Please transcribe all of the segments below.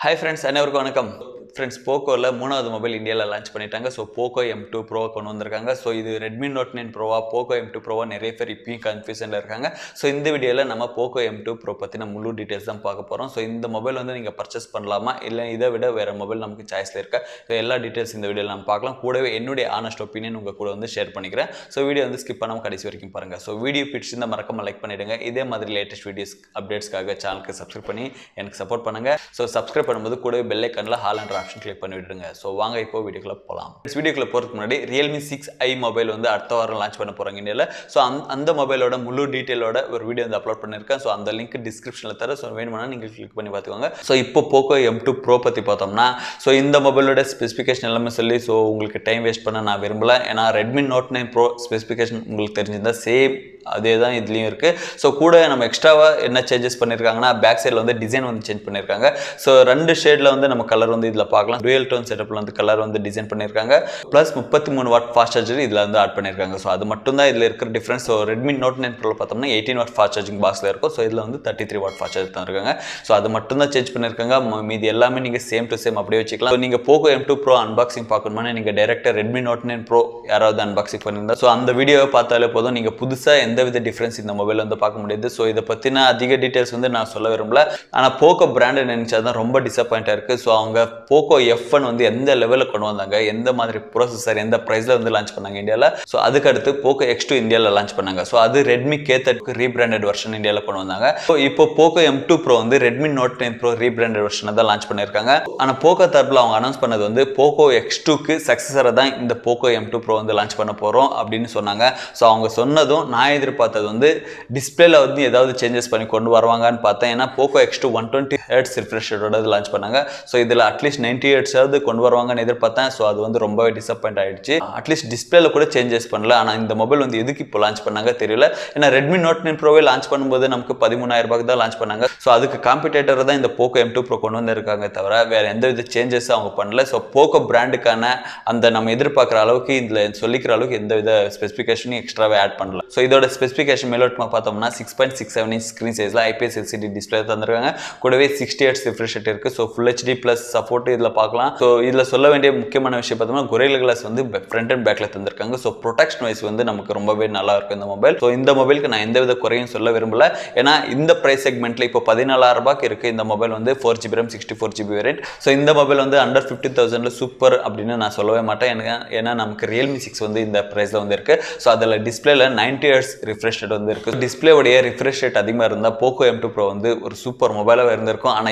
Hi friends, அனைவருக்கும் வணக்கம். Friends, POCO மூணாவது மொபைல் இந்தியால லான்ச் பண்ணிட்டாங்க. ஸோ POCO M2 PRO கொண்டு வந்திருக்காங்க. ஸோ இது Redmi Note 9 Pro POCO M2 Pro நிறைய பேர் இப்பயும் கன்ஃபியூஷன்ல இருக்காங்க. ஸோ இந்த வீடியோல நம்ம POCO M2 Pro பத்தின முழு டீடைல்ஸ் தான் பார்க்க போறோம். ஸோ இந்த மொபைல் வந்து நீங்க பர்ச்சேஸ் பண்ணலாமா இல்ல இதை விட வேற மொபைல் நமக்கு சாய்ஸ்ல இருக்கா? ஸோ எல்லா டீடைல்ஸ் இந்த வீடியோல நம்ம பார்க்கலாம். கூடவே என்னுடைய ஆனஸ்ட் ஒப்பீனியன் உங்க கூட வந்து ஷேர் பண்ணிக்கிறேன். ஸோ வீடியோ வந்து ஸ்கிப் பண்ணாம கடைசி வரைக்கும் பாருங்க. ஸோ வீடியோ பிடிச்சிருந்தா மறக்காம லைக் பண்ணிடுங்க. இதே மாதிரி லேட்டஸ்ட் வீடியோஸ் அப்டேட்ஸ்க்காக சேனலுக்கு சப்ஸ்கிரைப் பண்ணி எனக்கு சப்போர்ட் பண்ணுங்க. ஸோ சப்ஸ்கிரைப் பண்ணும்போது கூடவே பெல் ஐகான்ல ஆல் என்ற ஆப்ஷன் கிளிக் பண்ணி விட்டுருங்க. சோ வாங்க இப்போ வீடியோக்குள்ள போலாம். வீடியோக்குள்ள போறதுக்கு முன்னாடி Realme 6i மொபைல் வந்து அடுத்த வாரம் லான்ச் பண்ண போறாங்க இந்தியால. சோ அந்த மொபைலோட முழு டீடைலோட ஒரு வீடியோ வந்து அப்லோட் பண்ணிருக்கேன். சோ அந்த லிங்க் டிஸ்கிரிப்ஷன்ல தர. சோ வேணும்னா நீங்க கிளிக் பண்ணி பாத்துக்கோங்க. சோ இப்போ POCO M2 Pro பத்தி பார்த்தோம்னா சோ இந்த மொபைலோட ஸ்பெசிஃபிகேஷன் எல்லாமே சொல்லி சோ உங்களுக்கு டைம் வேஸ்ட் பண்ண நான் விரும்பல. ஏனா Redmi Note 9 Pro ஸ்பெசிஃபிகேஷன் உங்களுக்கு தெரிஞ்சிருந்தா சேம் அதே தான் இதுலயும் இருக்கு. சோ கூட நம்ம எக்ஸ்ட்ராவா என்ன சேஞ்சஸ் பண்ணிருக்காங்கன்னா பேக் சைடுல வந்து டிசைன் வந்து சேஞ்ச் பண்ணிருக்காங்க. சோ ரெண்டு ஷேட்ல வந்து நம்ம கலர் வந்து இதுல பார்க்கலாம். டுயல் டோன் செட்டப்ல வந்து கலர் வந்து டிசைன் பண்ணிருக்காங்க. பிளஸ் 33 வாட் ஃபாஸ்ட் சார்ஜர் இதுல வந்து ஆட் பண்ணிருக்காங்க. சோ அது மட்டும் தான் இதுல இருக்கிற difference. So Redmi Note 9 Pro பார்த்தோம்னா 18 வாட் ஃபாஸ்ட் சார்ஜிங் பாக்ஸ்ல இருக்கும். சோ இதுல வந்து 33 வாட் ஃபாஸ்ட் சார்ஜர் தான் இருக்காங்க. சோ அது மட்டும் தான் சேஞ்ச் பண்ணிருக்காங்க. மீதி எல்லாமே நீங்க சேம் டு சேம் அப்படியே வச்சுக்கலாம். நீங்க POCO M2 Pro அன்பாக்சிங் பார்க்கணும்னா நீங்க டைரக்டா Redmi Note 9 Pro யாராவது அன்பாக்சிங் பண்ணிருந்தா சோ அந்த வீடியோவை பார்த்தாலே போதும். நீங்க புதுசா எந்தவித டிஃபரன்ஸ் இந்த மொபைல் வந்து பார்க்க முடியுது. சோ இத பத்தின அதிக டீடைல்ஸ் வந்து நான் சொல்ல விரும்பல. ஆனா POCO பிராண்டட் நினைச்சதான் ரொம்ப டிசப்பாயிண்டா இருக்கு. சோ அவங்க POCO F1 வந்து எந்த லெவல்ல கொண்டு வந்தாங்க, எந்த மாதிரி ப்ராசஸர் எந்த பிரைஸ்ல வந்து லான்ச் பண்ணாங்க இந்தியால. சோ அதுக்கு அடுத்து POCO X2 இந்தியால லான்ச் பண்ணாங்க. சோ அது Redmi K30 ரீபிராண்டட் வெர்ஷன் இந்தியால கொண்டு வந்தாங்க. சோ இப்போ POCO M2 Pro வந்து Redmi Note 9 Pro ரீபிராண்டட் வெர்ஷனை தான் லான்ச் பண்ணிருக்காங்க. ஆனா POCO தரப்புல அவங்க அனௌன்ஸ் பண்ணது வந்து POCO X2க்கு சக்சஸரா தான் இந்த POCO M2 Pro வந்து லான்ச் பண்ண போறோம் அப்படின்னு சொன்னாங்க. சோ அவங்க சொன்னதும் நான் எதிர்பார்த்தது வந்து டிஸ்பிளேல வந்து ஏதாவது சேஞ்சஸ் பண்ணி கொண்டு வருவாங்கன்னு பார்த்தேன். ஏன்னா POCO X2 120 Hz ரிஃப்ரெஷ் ரேட்டோட லான்ச் பண்ணாங்க. சோ இதுல அட்லீஸ்ட் 90 Hz ஆவது கொண்டு வருவாங்கன்னு எதிர்பார்த்தேன். சோ அது வந்து ரொம்பவே டிசப்பாயிண்ட் ஆயிடுச்சு. அட்லீஸ்ட் டிஸ்பிளேல கூட சேஞ்சஸ் பண்ணல. ஆனா இந்த மொபைல் வந்து எதுக்கு இப்போ லான்ச் பண்ணாங்க தெரியல. ஏன்னா Redmi Note 9 Pro லான்ச் பண்ணும்போது நமக்கு 13,000 ரூபாய்க்கு தான் லான்ச் பண்ணாங்க. சோ அதுக்கு காம்படிட்டர் தான் இந்த POCO M2 Pro கொண்டு வந்திருக்காங்க தவிர வேற எந்த வித சேஞ்சஸ் அவங்க பண்ணல. சோ POCO பிராண்டுக்கான அந்த நம்ம எதிர்பார்க்குற அளவுக்கு இதுல சொல்லிக்கிற அளவுக்கு எந்த வித ஸ்பெசிஃபிகேஷனும் எக்ஸ்ட்ராவே ஆட் பண்ணல. சோ இதோட ஸ்பெசிஃபிகேஷன் மேலோட்டமா பார்த்தோம்னா 6.67 இன்ச் ஸ்கிரீன் சைஸ்ல IPS LCD டிஸ்ப்ளே தந்திருக்காங்க. கூடவே 60 Hz ரிஃப்ரெஷ் ரேட் இருக்கு. So Full HD Plus support இதுல பார்க்கலாம். சோ இதுல சொல்ல வேண்டிய முக்கியமான விஷயம் பார்த்தோம்னா Gorilla Glass வந்து ஃப்ரண்ட் அண்ட் பேக்ல தந்திருக்காங்க. சோ ப்ரொடெக்ஷன் வைஸ் வந்து நமக்கு ரொம்பவே நல்லா இருக்கும் இந்த மொபைல். சோ இந்த மொபைலுக்கு நான் எந்தவித குறையும் சொல்ல விரும்பல. ஏன்னா இந்த பிரைஸ் செக்மெண்ட்ல இப்போ 14,000 ரூபாய்க்கு இருக்கு இந்த மொபைல் வந்து 4GB RAM 64GB variant. So இந்த மொபைல் வந்து அண்டர் 50,000ல சூப்பர் அப்படின்னு நான் சொல்லவே மாட்டேன். ஏன்னா நமக்கு Realme 6 வந்து இந்த பிரைஸ்ல வந்து இருக்கு. சோ அதுல டிஸ்பிளேல 90 Hz ரிஃப்ரெஷ் ரேட் வந்து இருக்கு. டிஸ்பிளேவுடைய ரிஃப்ரெஷ் ரேட் அதிகமா இருந்தா POCO M2 Pro வந்து ஒரு சூப்பர் மொபைலாவே இருந்திருக்கும். ஆனா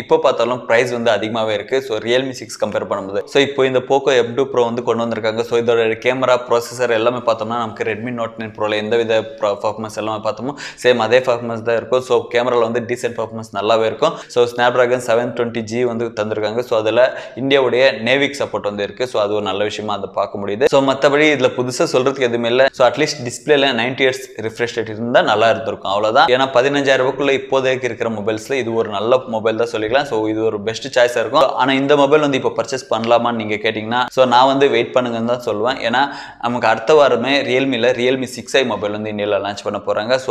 இப்போ பார்த்தாலும் பிரைஸ் வந்து அதிகமாவே இருக்கு. சோ Realme 6 கம்பேர் பண்ணும்போது சோ இப்போ இந்த POCO M2 Pro வந்து கொண்டு வந்திருக்காங்க. சோ இதோட கேமரா ப்ராசஸர் எல்லாமே பார்த்தோம்னா நமக்கு Redmi Note 9 Pro ல எந்தவித பெர்ஃபார்மன்ஸ் எல்லாமே பார்த்தோமோ சேம் அதே பெர்ஃபார்மன்ஸ் தான் இருக்கும். சோ கேமரால வந்து டீசன்ட் பெர்ஃபார்மன்ஸ் நல்லாவே இருக்கும். சோ Snapdragon 720G வந்து தந்திருக்காங்க. சோ அதுல இந்தியாவுடைய நேவிக் சப்போர்ட் வந்து இருக்கு. சோ அது ஒரு நல்ல விஷயமா அதை பார்க்க முடியுது. சோ மத்தபடி இதுல புதுசா சொல்றதுக்கு எதுவுமே இல்ல. சோ அட்லீஸ்ட் டிஸ்பிளேல 90 Hz ரிஃப்ரெஷ் ரேட் இருந்தா நல்லா இருந்திருக்கும். அவ்வளவுதான். ஏன்னா 15,000 ரூபாய்க்குள்ள இப்போதைக்கு இருக்கிற மொபைல்ஸ்ல இது ஒரு நல்ல மொபைல் தான் சொல்லிக்கலாம். சோ இது ஒரு பெஸ்ட் சாய்ஸா இருக்கும். ஆனா இந்த மொபைல் வந்து இப்போ பர்ச்சேஸ் பண்ணலாமான்னு நீங்க கேட்டீங்கன்னா சோ நான் வந்து வெயிட் பண்ணுங்கன்னு தான் சொல்லுவேன். ஏன்னா நமக்கு அடுத்த வாரமே Realme 6i மொபைல் வந்து இந்தியால லான்ச் பண்ண போறாங்க. சோ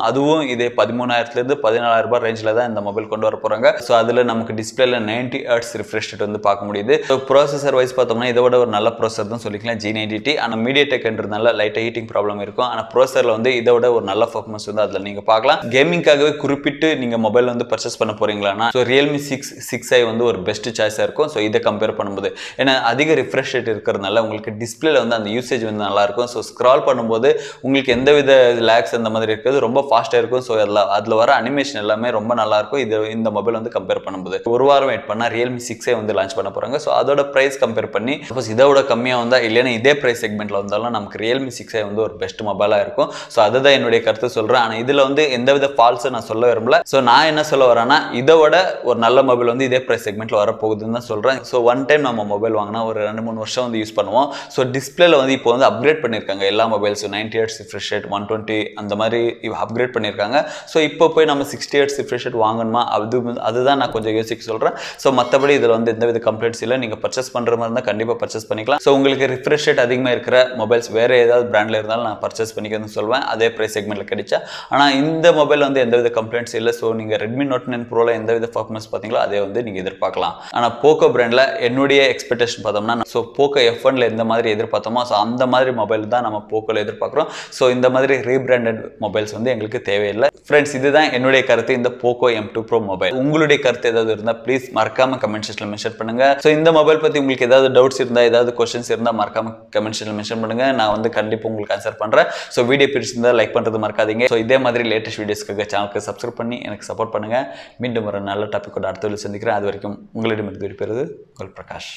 அதுவும் இதே 13,000 இருந்து 14,000 ரூபாய் ரேஞ்சில தான் இந்த மொபைல் கொண்டு வர போறாங்க. சோ அதுல நமக்கு டிஸ்பிளேல 90 Hz ரிஃப்ரெஷ் ரேட் வந்து பார்க்க முடியுது. சோ ப்ராசஸர் வைஸ் பார்த்தோம்னா இதோட ஒரு நல்ல ப்ராசஸர் தான் சொல்லிக்கலாம் G90T. ஆனா MediaTekன்றதுனால லைட்டா ஹீட்டிங் ப்ராப்ளம் இருக்கும். ஆனா ப்ராசஸர்ல வந்து இதோட ஒரு நல்ல பெர்ஃபார்மன்ஸ் வந்து அதுல நீங்க பார்க்கலாம். கேமிங்காகவே குறிப்பிட்டு நீங்க மொபைல் வந்து பர்ச்சேஸ் பண்ண போறீங்களானா சோ Realme 6i வந்து ஒரு பெஸ்ட் சாய்ஸா இருக்கும். சோ இதை கம்பேர் பண்ணும்போது ஏன்னா அதிக ரிஃப்ரெஷ் ரேட் இருக்கிறதுனால உங்களுக்கு டிஸ்பிளேல வந்து அந்த யூசேஜ் வந்து நல்லா இருக்கும். சோ ஸ்க்ரால் பண்ணும்போது உங்களுக்கு எந்தவித லேக்ஸ் அந்த மாதிரி இருக்காது. ரொம்ப ஃபாஸ்டா இருக்கும். சோ அதுல வர அனிமேஷன் எல்லாமே ரொம்ப நல்லா இருக்கும். இந்த மொபைல் வந்து கம்பேர் பண்ணும்போது ஒரு வாரம் வெயிட் பண்ணா Realme 6i வந்து லான்ச் பண்ண போறாங்க. சோ அதோட பிரைஸ் கம்பேர் பண்ணி சப்போஸ் இதோட கம்மியா வந்தா இல்லைன்னா இதே பிரைஸ் செக்மெண்ட்ல வந்தாலும் நமக்கு Realme 6i வந்து ஒரு பெஸ்ட் மொபைலா இருக்கும். சோ அதுதான் என்னுடைய கருத்து சொல்றேன். ஆனா இதுல வந்து எந்தவித ஃபால்ஸும் நான் சொல்ல விரும்பல. சோ நான் என்ன சொல்ல வரேன்னா இதோட ஒரு நல்ல மொபைல் வந்து இதே பிரைஸ் செக்மெண்ட்ல வரப்போகுது போகுதுன்னு தான் சொல்கிறேன். ஸோ ஒன் டைம் நம்ம மொபைல் வாங்கினா ஒரு 2-3 வருஷம் வந்து யூஸ் பண்ணுவோம். ஸோ டிஸ்பிளேல வந்து இப்போ வந்து அப்கிரேட் பண்ணியிருக்காங்க எல்லா மொபைல்ஸும் 90 ஹெர்ட்ஸ் ரிஃப்ரெஷ் ரேட் 120 அந்த மாதிரி அப்கிரேட் பண்ணியிருக்காங்க. ஸோ இப்போ போய் நம்ம 60 ஹெர்ட்ஸ் ரிஃப்ரெஷ் ரேட் வாங்கணுமா அதுதான் நான் கொஞ்சம் யோசிக்க சொல்கிறேன். ஸோ மற்றபடி இதில் வந்து எந்தவித கம்ப்ளைண்ட்ஸ் இல்லை. நீங்கள் பர்ச்சேஸ் பண்ணுற மாதிரி இருந்தால் கண்டிப்பாக பர்ச்சேஸ் பண்ணிக்கலாம். ஸோ உங்களுக்கு ரிஃப்ரெஷ் ரேட் அதிகமாக இருக்கிற மொபைல்ஸ் வேறு ஏதாவது பிராண்டில் இருந்தாலும் நான் பர்ச்சேஸ் பண்ணிக்கிறேன்னு சொல்லுவேன், அதே ப்ரைஸ் செக்மெண்ட்டில் கிடைச்சா. ஆனால் இந்த மொபைல் வந்து எந்தவித கம்ப்ளைண்ட்ஸ் இல்லை. ஸோ நீங்கள் ரெட்மி நோட் 9 ப்ரோவில் எந்தவித பர்ஃபார்மன்ஸ் பார்த்தீங்களோ அதே வந்து நீங்கள் எதிர்பார்க்கலாம். ஆனால் போக்கோ பிராண்டில் என்னுடைய எக்ஸ்பெக்டேஷன் பார்த்தோம்னா ஸோ போக்கோ F1ல எந்த மாதிரி எதிர்பார்த்தோமோ ஸோ அந்த மாதிரி மொபைல் தான் நம்ம போக்கோவில் எதிர்பார்க்குறோம். ஸோ இந்த மாதிரி ரீபிராண்டட் மொபைல்ஸ் வந்து எங்களுக்கு தேவையில்லை. ஃப்ரெண்ட்ஸ், இதுதான் என்னுடைய கருத்து இந்த போக்கோ M2 Pro மொபைல். உங்களுடைய கருத்து ஏதாவது இருந்தால் ப்ளீஸ் மறக்காம கமெண்ட் செக்ஷனில் மென்ஷன் பண்ணுங்க. ஸோ இந்த மொபைல் பற்றி உங்களுக்கு ஏதாவது டவுட்ஸ் இருந்தால் ஏதாவது கொஸ்டின்ஸ் இருந்தால் மறக்காம கமெண்ட் செக்ஷனில் மென்ஷன் பண்ணுங்க. நான் வந்து கண்டிப்பாக உங்களுக்கு ஆன்சர் பண்ணுறேன். ஸோ வீடியோ பிடிச்சிருந்தா லைக் பண்ணுறது மறக்காதீங்க. ஸோ இதே மாதிரி லேட்டஸ்ட் வீடியோஸ்க்கு சேனலுக்கு சப்ஸ்கிரைப் பண்ணி எனக்கு சப்போர்ட் பண்ணுங்க. மீண்டும் ஒரு நல்ல டாபிக்கோட அடுத்த வீடியோவில் சந்திக்கிறேன். அது வரைக்கும் உங்களிடமிருந்து விடைபெறுவது உங்கள் பிரகாஷ்.